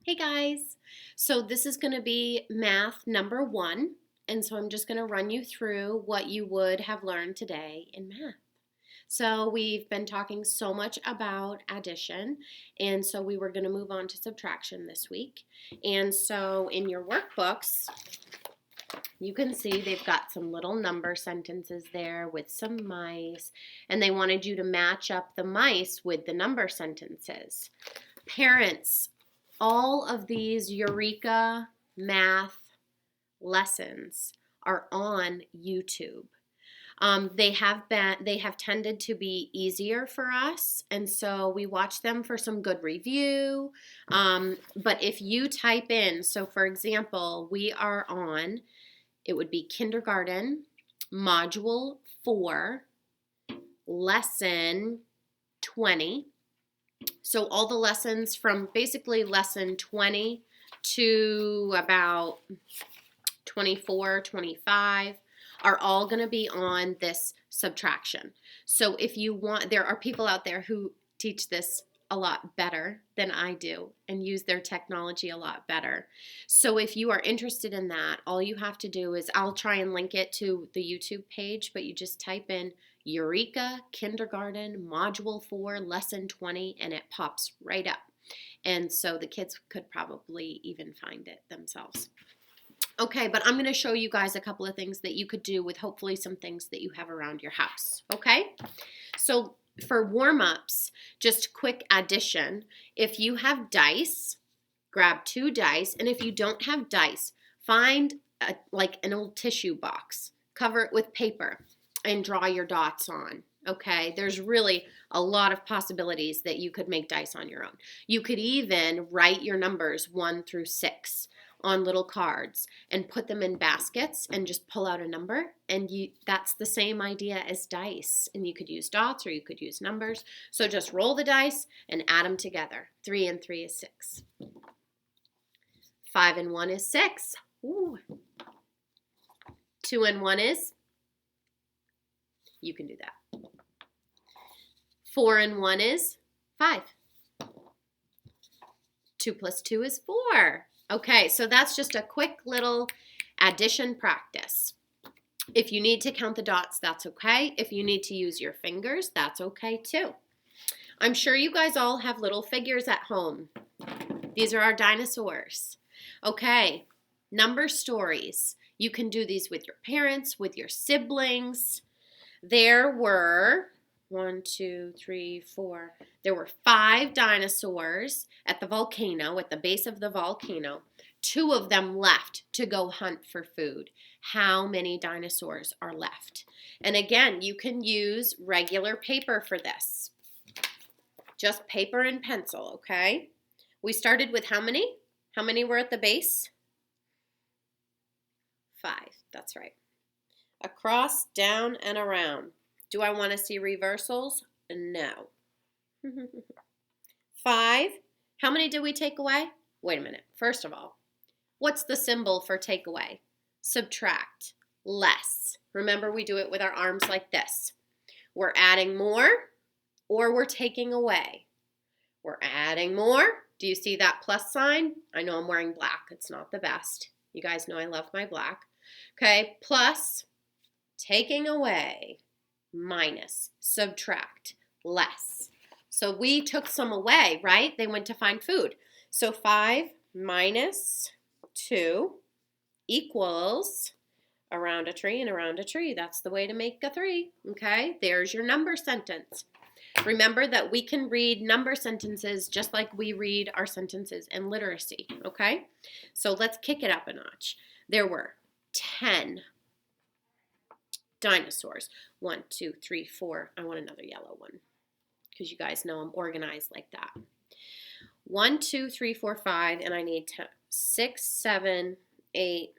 Hey guys, so this is going to be math number 1, and so I'm just going to run you through what you would have learned today in math. So we've been talking so much about addition, and so we were going to move on to subtraction this week. And so in your workbooks, you can see they've got some little number sentences there with some mice, and they wanted you to match up the mice with the number sentences. Parents, all of these Eureka math lessons are on YouTube. They have tended to be easier for us, and so we watch them for some good review. But if you type in, so for example, we are on, it would be kindergarten, module 4, lesson 20. So all the lessons from basically lesson 20 to about 24, 25 are all going to be on this subtraction. So if you want, there are people out there who teach this a lot better than I do and use their technology a lot better. So if you are interested in that, all you have to do is, I'll try and link it to the YouTube page, but you just type in Eureka Kindergarten Module 4 Lesson 20 and it pops right up. And so the kids could probably even find it themselves. Okay, but I'm going to show you guys a couple of things that you could do with hopefully some things that you have around your house. Okay, so for warm-ups, just quick addition. If you have dice, grab 2 dice, and if you don't have dice, find like an old tissue box, cover it with paper, and draw your dots on. Okay, there's really a lot of possibilities that you could make dice on your own. You could even write your numbers 1 through 6 on little cards and put them in baskets and just pull out a number, and that's the same idea as dice, and you could use dots or you could use numbers. So just roll the dice and add them together. 3 and 3 is 6. 5 and 1 is 6. Ooh. 2 and 1 is, you can do that. 4 and 1 is 5. 2 plus 2 is 4. Okay, so that's just a quick little addition practice. If you need to count the dots, that's okay. If you need to use your fingers, that's okay too. I'm sure you guys all have little figures at home. These are our dinosaurs. Okay, number stories. You can do these with your parents, with your siblings. There were 1, 2, 3, 4. There were 5 dinosaurs at the volcano, at the base of the volcano. 2 of them left to go hunt for food. How many dinosaurs are left? And again, you can use regular paper for this. Just paper and pencil, okay? We started with how many? How many were at the base? 5, that's right. Across, down, and around. Do I want to see reversals? No. 5. How many did we take away? Wait a minute. First of all, what's the symbol for take away? Subtract. Less. Remember, we do it with our arms like this. We're adding more or we're taking away. We're adding more. Do you see that plus sign? I know I'm wearing black. It's not the best. You guys know I love my black. Okay, plus, taking away, minus, subtract, less. So we took some away, right? They went to find food. So 5 minus 2 equals around a tree and around a tree. That's the way to make a 3, okay? There's your number sentence. Remember that we can read number sentences just like we read our sentences in literacy, okay? So let's kick it up a notch. There were 10 dinosaurs. 1, 2, 3, 4. I want another yellow one because you guys know I'm organized like that. 1, 2, 3, 4, 5, and I need 10. 6, 7, 8,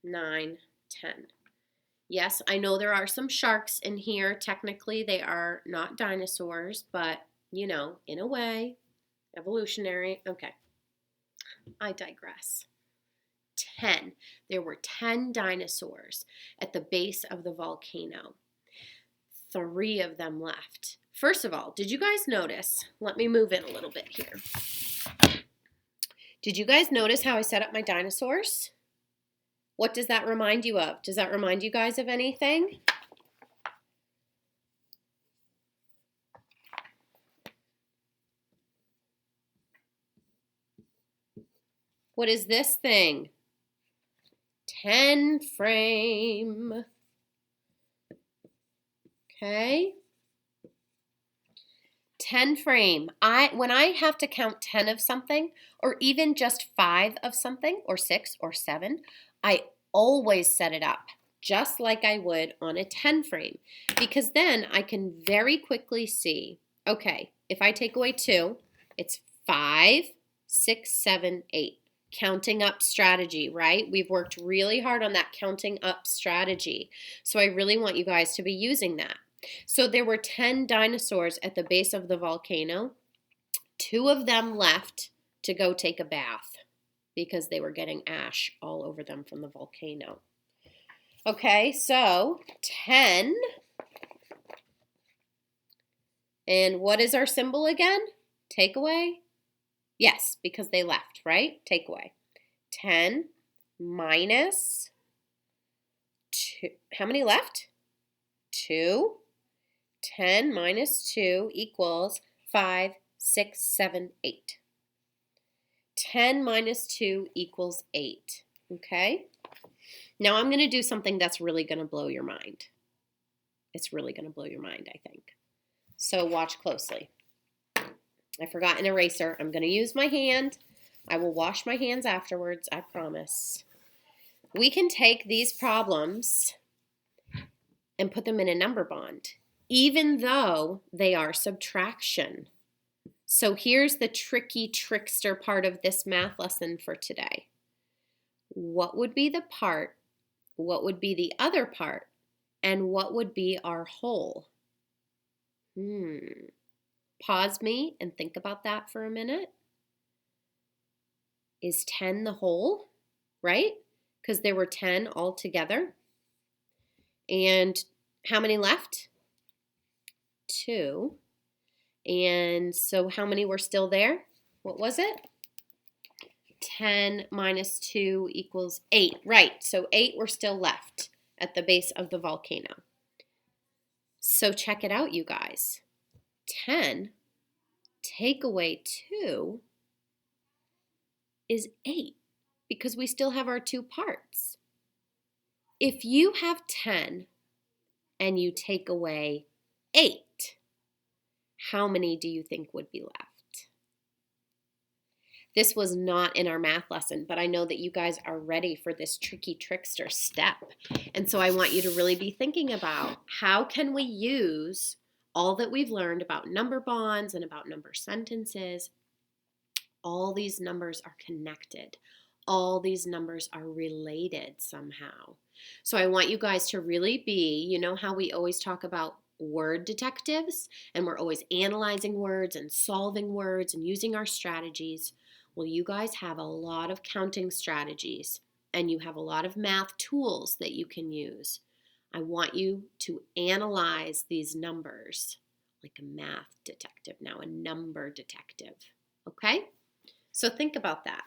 9, 10. Yes, I know there are some sharks in here. Technically, they are not dinosaurs, but, you know, in a way, evolutionary. Okay, I digress. 10. There were 10 dinosaurs at the base of the volcano. 3 of them left. First of all, did you guys notice? Let me move in a little bit here. Did you guys notice how I set up my dinosaurs? What does that remind you of? Does that remind you guys of anything? What is this thing? 10 frame. Okay. 10 frame. When I have to count 10 of something, or even just 5 of something, or 6 or 7, I always set it up just like I would on a 10 frame, because then I can very quickly see, okay, if I take away 2, it's 5, 6, 7, 8. Counting up strategy, right? We've worked really hard on that counting up strategy. So I really want you guys to be using that. So there were 10 dinosaurs at the base of the volcano. 2 of them left to go take a bath because they were getting ash all over them from the volcano. Okay, so 10. And what is our symbol again? Takeaway? Yes, because they left, right? Takeaway. 10 minus 2. How many left? 2. 10 minus 2 equals 5, 6, 7, 8. 10 minus 2 equals 8. Okay? Now I'm going to do something that's really going to blow your mind. It's really going to blow your mind, I think. So watch closely. I forgot an eraser. I'm going to use my hand. I will wash my hands afterwards, I promise. We can take these problems and put them in a number bond, even though they are subtraction. So here's the tricky trickster part of this math lesson for today. What would be the part? What would be the other part? And what would be our whole? Pause me and think about that for a minute. Is 10 the whole, right? Because there were 10 all together. And how many left? 2. And so how many were still there? What was it? 10 minus 2 equals 8. Right, so 8 were still left at the base of the volcano. So check it out, you guys. 10 take away 2 is 8, because we still have our 2 parts. If you have 10 and you take away 8, how many do you think would be left? This was not in our math lesson, but I know that you guys are ready for this tricky trickster step. And so I want you to really be thinking about, how can we use all that we've learned about number bonds and about number sentences? All these numbers are connected. All these numbers are related somehow. So I want you guys to really be, you know how we always talk about word detectives, and we're always analyzing words and solving words and using our strategies. Well, you guys have a lot of counting strategies, and you have a lot of math tools that you can use. I want you to analyze these numbers like a math detective now, a number detective. Okay? So think about that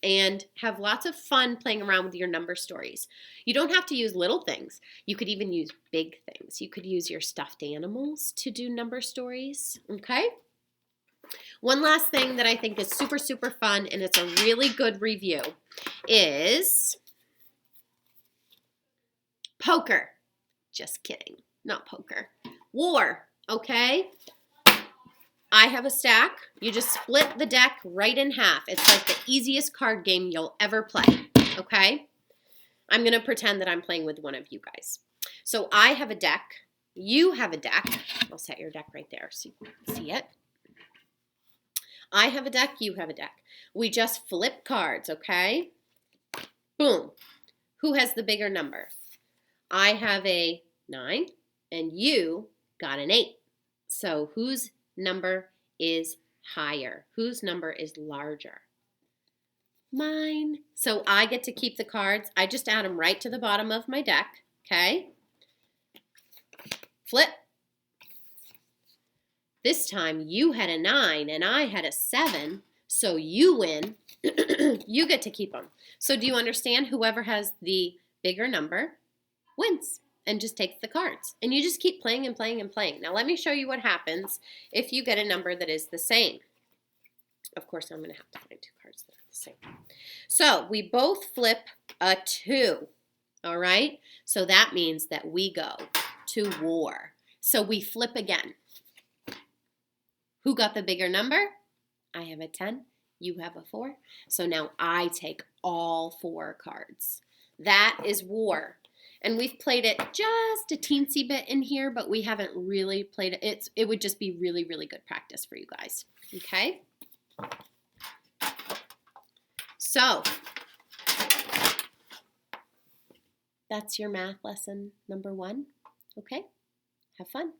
and have lots of fun playing around with your number stories. You don't have to use little things. You could even use big things. You could use your stuffed animals to do number stories. Okay? One last thing that I think is super, super fun, and it's a really good review, is poker. Just kidding. Not poker. War. Okay? I have a stack. You just split the deck right in half. It's like the easiest card game you'll ever play, okay? I'm going to pretend that I'm playing with one of you guys. So I have a deck. You have a deck. I'll set your deck right there so you can see it. I have a deck. You have a deck. We just flip cards, okay? Boom. Who has the bigger number? I have a 9, and you got an 8. So whose number is higher? Whose number is larger? Mine. So I get to keep the cards. I just add them right to the bottom of my deck, okay? Flip. This time you had a 9 and I had a 7, so you win. You get to keep them. So do you understand? Whoever has the bigger number wins and just takes the cards. And you just keep playing and playing and playing. Now let me show you what happens if you get a number that is the same. Of course, I'm going to have to find two cards that are the same. So we both flip a 2. All right? So that means that we go to war. So we flip again. Who got the bigger number? I have a 10. You have a 4. So now I take all 4 cards. That is war. And we've played it just a teensy bit in here, but we haven't really played it. It would just be really, really good practice for you guys. Okay? So, that's your math lesson number 1. Okay? Have fun.